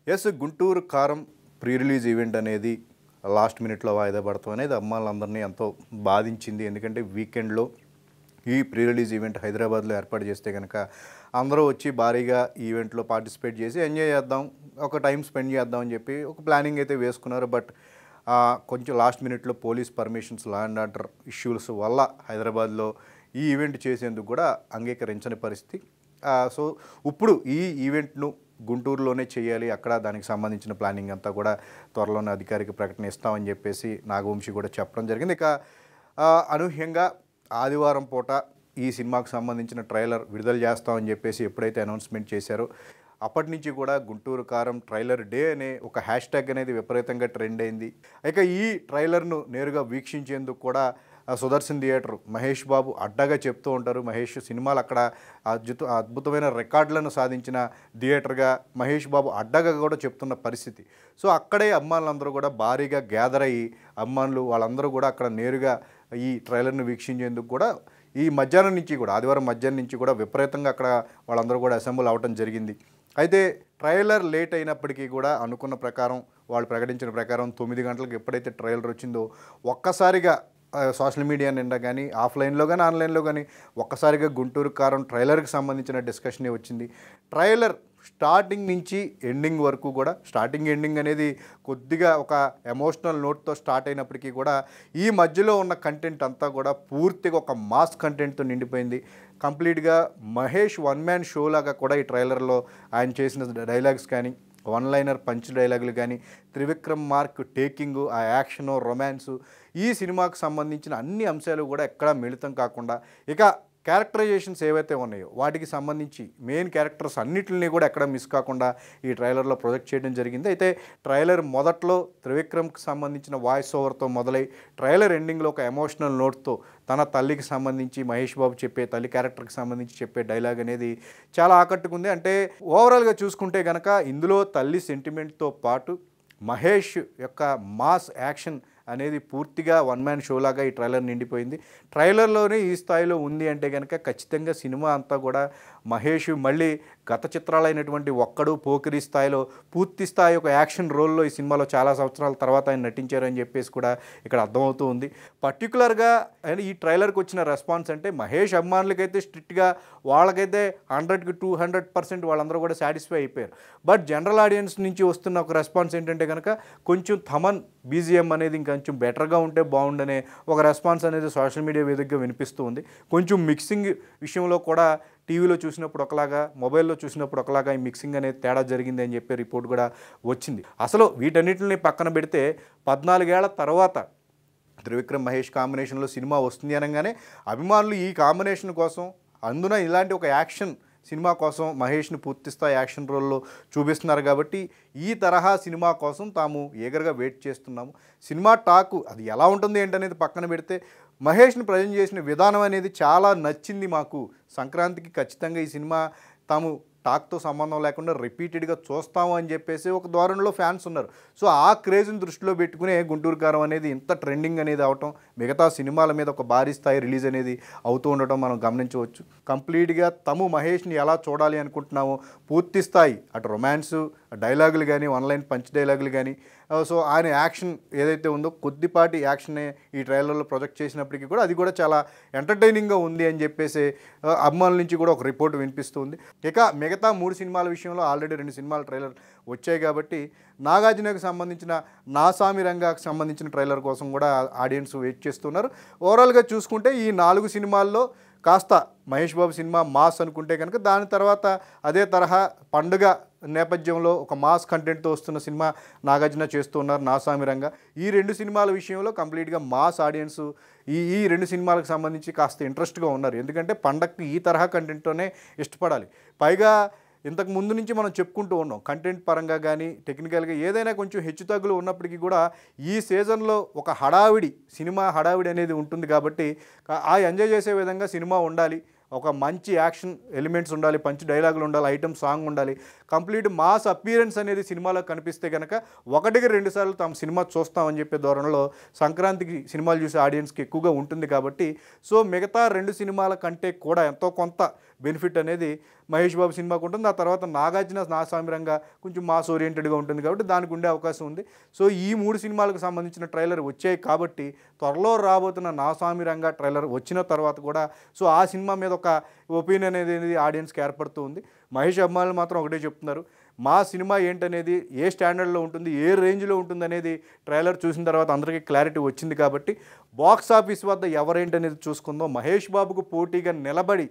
Yes Guntur కారం pre release event అనేది last మినిట్లో వాయిదా పడతాం అనేది అమ్మాయిలందరినీ ఎంతో బాధించింది. ఎందుకంటే వీకెండ్లో ఈ ప్రీ రిలీజ్ ఈవెంట్ హైదరాబాద్లో ఏర్పాటు చేస్తే కనుక అందరూ వచ్చి భారీగా ఈవెంట్లో పార్టిసిపేట్ చేసి ఎంజాయ్ చేద్దాం, ఒక టైం స్పెండ్ చేద్దాం అని చెప్పి ఒక ప్లానింగ్ అయితే వేసుకున్నారు. బట్ కొంచెం లాస్ట్ మినిట్లో police permissions, law and order issues వల్ల హైదరాబాద్లో ఈ ఈవెంట్ చేసేందుకు కూడా అంగీకరించని పరిస్థితి. సో ఇప్పుడు ఈ ఈవెంట్ను గుంటూరులోనే చేయాలి, అక్కడ దానికి సంబంధించిన ప్లానింగ్ అంతా కూడా త్వరలోనే అధికారిక ప్రకటన ఇస్తామని చెప్పేసి నాగవంశీ కూడా చెప్పడం జరిగింది. ఇక అనూహ్యంగా ఆదివారం పూట ఈ సినిమాకు సంబంధించిన ట్రైలర్ విడుదల చేస్తామని చెప్పేసి ఎప్పుడైతే అనౌన్స్మెంట్ చేశారో అప్పటి నుంచి కూడా గుంటూరు కారం ట్రైలర్ డే అనే ఒక హ్యాష్ ట్యాగ్ అనేది విపరీతంగా ట్రెండ్ అయింది. ఇక ఈ ట్రైలర్ను నేరుగా వీక్షించేందుకు కూడా సుదర్శన్ థియేటర్ మహేష్ బాబు అడ్డగా చెప్తూ ఉంటారు. మహేష్ సినిమాలు అక్కడ అద్భుతమైన రికార్డులను సాధించిన థియేటర్గా మహేష్ బాబు అడ్డగా కూడా చెప్తున్న పరిస్థితి. సో అక్కడే అమ్మాయిలందరూ కూడా భారీగా గ్యాదర్ అయ్యి అమ్మాయిలు వాళ్ళందరూ కూడా అక్కడ నేరుగా ఈ ట్రైలర్ను వీక్షించేందుకు కూడా ఈ మధ్యాహ్నం నుంచి కూడా ఆదివారం మధ్యాహ్నం నుంచి కూడా విపరీతంగా అక్కడ వాళ్ళందరూ కూడా అసెంబ్ల్ అవ్వటం జరిగింది. అయితే ట్రైలర్ లేట్ అయినప్పటికీ కూడా అనుకున్న ప్రకారం వాళ్ళు ప్రకటించిన ప్రకారం 9 గంటలకు ఎప్పుడైతే ట్రైలర్ వచ్చిందో ఒక్కసారిగా సోషల్ మీడియా నిండా కానీ ఆఫ్లైన్లో కానీ ఆన్లైన్లో కానీ ఒక్కసారిగా గుంటూరు కారం ట్రైలర్కి సంబంధించిన డిస్కషనే వచ్చింది. ట్రైలర్ స్టార్టింగ్ నుంచి ఎండింగ్ వరకు కూడా ఎండింగ్ అనేది కొద్దిగా ఒక ఎమోషనల్ నోట్తో స్టార్ట్ అయినప్పటికీ కూడా ఈ మధ్యలో ఉన్న కంటెంట్ అంతా కూడా పూర్తిగా ఒక మాస్ కంటెంట్తో నిండిపోయింది. కంప్లీట్గా మహేష్ వన్ మ్యాన్ షో లాగా కూడా ఈ ట్రైలర్లో ఆయన చేసిన డైలాగ్స్ కానీ, వన్ లైనర్ పంచ్ డైలాగులు కానీ, త్రివిక్రమ్ మార్క్ టేకింగు, ఆ యాక్షను, రొమాన్సు, ఈ సినిమాకు సంబంధించిన అన్ని అంశాలు కూడా ఎక్కడా మిళితం కాకుండా ఇక క్యారెక్టరైజేషన్స్ ఏవైతే ఉన్నాయో వాటికి సంబంధించి మెయిన్ క్యారెక్టర్స్ అన్నిటిని కూడా ఎక్కడ మిస్ కాకుండా ఈ ట్రైలర్లో ప్రొజెక్ట్ చేయడం జరిగింది. అయితే ట్రైలర్ మొదట్లో త్రివిక్రమ్కి సంబంధించిన వాయిస్ ఓవర్తో మొదలై ట్రైలర్ ఎండింగ్లో ఒక ఎమోషనల్ నోట్తో తన తల్లికి సంబంధించి మహేష్ బాబు చెప్పే తల్లి క్యారెక్టర్కి సంబంధించి చెప్పే డైలాగ్ అనేది చాలా ఆకట్టుకుంది. అంటే ఓవరాల్గా చూసుకుంటే కనుక ఇందులో తల్లి సెంటిమెంట్తో పాటు మహేష్ యొక్క మాస్ యాక్షన్ అనేది పూర్తిగా వన్ మ్యాన్ షో లాగా ఈ ట్రైలర్ నిండిపోయింది. ట్రైలర్లోనే ఈ స్థాయిలో ఉంది అంటే కనుక ఖచ్చితంగా సినిమా అంతా కూడా మహేష్ మళ్ళీ గత చిత్రాలైనటువంటి ఒక్కడు, పోకిరి స్థాయిలో పూర్తి స్థాయి ఒక యాక్షన్ రోల్లో ఈ సినిమాలో చాలా సంవత్సరాల తర్వాత ఆయన నటించారని చెప్పేసి కూడా ఇక్కడ అర్థమవుతూ ఉంది. పర్టికులర్గా ఈ ట్రైలర్కి వచ్చిన రెస్పాన్స్ అంటే మహేష్ అభిమానులకైతే స్ట్రిక్ట్గా వాళ్ళకైతే 100కి 200% వాళ్ళందరూ కూడా సాటిస్ఫై అయిపోయారు. బట్ జనరల్ ఆడియన్స్ నుంచి వస్తున్న ఒక రెస్పాన్స్ ఏంటంటే కనుక కొంచెం థమన్ బీజిఎం అనేది ఇంకొంచెం బెటర్గా ఉంటే బాగుండనే ఒక రెస్పాన్స్ అనేది సోషల్ మీడియా వేదికగా వినిపిస్తూ ఉంది. కొంచెం మిక్సింగ్ విషయంలో కూడా టీవీలో చూసినప్పుడు ఒకలాగా, మొబైల్లో చూసినప్పుడు ఒకలాగా ఈ మిక్సింగ్ అనేది తేడా జరిగింది అని చెప్పి రిపోర్ట్ కూడా వచ్చింది. అసలు వీటన్నిటిని పక్కన పెడితే 14 ఏళ్ల తర్వాత త్రివిక్రమ్ మహేష్ కాంబినేషన్లో సినిమా వస్తుంది అనగానే అభిమానులు ఈ కాంబినేషన్ కోసం, అందున ఇలాంటి ఒక యాక్షన్ సినిమా కోసం మహేష్ని పూర్తిస్థాయి యాక్షన్ రోల్లో చూపిస్తున్నారు కాబట్టి ఈ తరహా సినిమా కోసం తాము ఈగర్గా వెయిట్ చేస్తున్నాము. సినిమా టాకు అది ఎలా ఉంటుంది ఏంటనేది పక్కన పెడితే మహేష్ని ప్రజెంట్ చేసిన విధానం అనేది చాలా నచ్చింది మాకు. సంక్రాంతికి ఖచ్చితంగా ఈ సినిమా తాము టాక్తో సంబంధం లేకుండా రిపీటెడ్గా చూస్తాము అని చెప్పేసి ఒక ధోరణిలో ఫ్యాన్స్ ఉన్నారు. సో ఆ క్రేజ్ని దృష్టిలో పెట్టుకునే గుంటూరు కారం అనేది ఇంత ట్రెండింగ్ అనేది అవటం, మిగతా సినిమాల మీద ఒక భారీ స్థాయి రిలీజ్ అనేది అవుతూ ఉండటం మనం గమనించవచ్చు. కంప్లీట్గా తాము మహేష్ని ఎలా చూడాలి అనుకుంటున్నామో పూర్తి స్థాయి అటు రొమాన్సు డైలాగులు కానీ, వన్ లైన్ పంచ్ డైలాగులు కానీ, సో ఆయన యాక్షన్ ఏదైతే ఉందో కొద్దిపాటి యాక్షనే ఈ ట్రైలర్లో ప్రొజెక్ట్ చేసినప్పటికీ కూడా అది కూడా చాలా ఎంటర్టైనింగ్గా ఉంది అని చెప్పేసి అభిమానుల నుంచి కూడా ఒక రిపోర్ట్ వినిపిస్తుంది. ఇక మిగతా 3 సినిమాల విషయంలో ఆల్రెడీ 2 సినిమాల ట్రైలర్ వచ్చాయి కాబట్టి నాగార్జునకు సంబంధించిన నాసామి రంగాకు సంబంధించిన ట్రైలర్ కోసం కూడా ఆడియన్స్ వెయిట్ చేస్తున్నారు. ఓవరాల్గా చూసుకుంటే ఈ 4 సినిమాల్లో కాస్త మహేష్ బాబు సినిమా మాస్ అనుకుంటే కనుక దాని తర్వాత అదే తరహా పండుగ నేపథ్యంలో ఒక మాస్ కంటెంట్తో వస్తున్న సినిమా నాగార్జున చేస్తూ ఉన్నారు నాసామి రంగా. ఈ 2 సినిమాల విషయంలో కంప్లీట్గా మాస్ ఆడియన్స్ ఈ 2 సినిమాలకు సంబంధించి కాస్త ఇంట్రెస్ట్గా ఉన్నారు. ఎందుకంటే పండగకి ఈ తరహా కంటెంట్తోనే ఇష్టపడాలి. పైగా ఇంతకు ముందు నుంచి మనం చెప్పుకుంటూ ఉన్నాం కంటెంట్ పరంగా కానీ టెక్నికల్గా ఏదైనా కొంచెం హెచ్చుతగ్గులు ఉన్నప్పటికీ కూడా ఈ సీజన్లో ఒక సినిమా హడావిడి అనేది ఉంటుంది కాబట్టి ఆ ఎంజాయ్ చేసే విధంగా సినిమా ఉండాలి. ఒక మంచి యాక్షన్ ఎలిమెంట్స్ ఉండాలి, పంచ్ డైలాగులు ఉండాలి, ఐటమ్ సాంగ్ ఉండాలి, కంప్లీట్ మాస్ అపియరెన్స్ అనేది సినిమాలో కనిపిస్తే కనుక 1కి 2 సార్లు తాము సినిమా చూస్తామని చెప్పే ధోరణిలో సంక్రాంతికి సినిమాలు చూసే ఆడియన్స్కి ఎక్కువగా ఉంటుంది కాబట్టి సో మిగతా 2 సినిమాల కంటే కూడా ఎంతో కొంత బెనిఫిట్ అనేది మహేష్ బాబు సినిమాకు ఉంటుంది. ఆ తర్వాత నాగార్జున నా సామిరంగా కొంచెం మాస్ ఓరియంటెడ్గా ఉంటుంది కాబట్టి దానికి ఉండే అవకాశం ఉంది. సో ఈ 3 సినిమాలకు సంబంధించిన ట్రైలర్ వచ్చాయి కాబట్టి త్వరలో రాబోతున్న నా సామిరంగా ట్రైలర్ వచ్చిన తర్వాత కూడా సో ఆ సినిమా మీద ఒక ఒపీనియన్ అనేది ఆడియన్స్కి ఏర్పడుతూ ఉంది. మహేష్ అభిమానులు మాత్రం ఒకటే చెప్తున్నారు, మా సినిమా ఏంటనేది ఏ స్టాండర్డ్లో ఉంటుంది, ఏ రేంజ్లో ఉంటుంది అనేది ట్రైలర్ చూసిన తర్వాత అందరికీ క్లారిటీ వచ్చింది కాబట్టి బాక్స్ ఆఫీస్ వద్ద ఎవరేంటనేది చూసుకుందాం. మహేష్ బాబుకు పోటీగా నిలబడి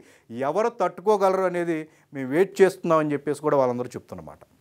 ఎవరు తట్టుకోగలరు అనేది మేము వెయిట్ చేస్తున్నామని చెప్పేసి కూడా వాళ్ళందరూ చెప్తున్నమాట.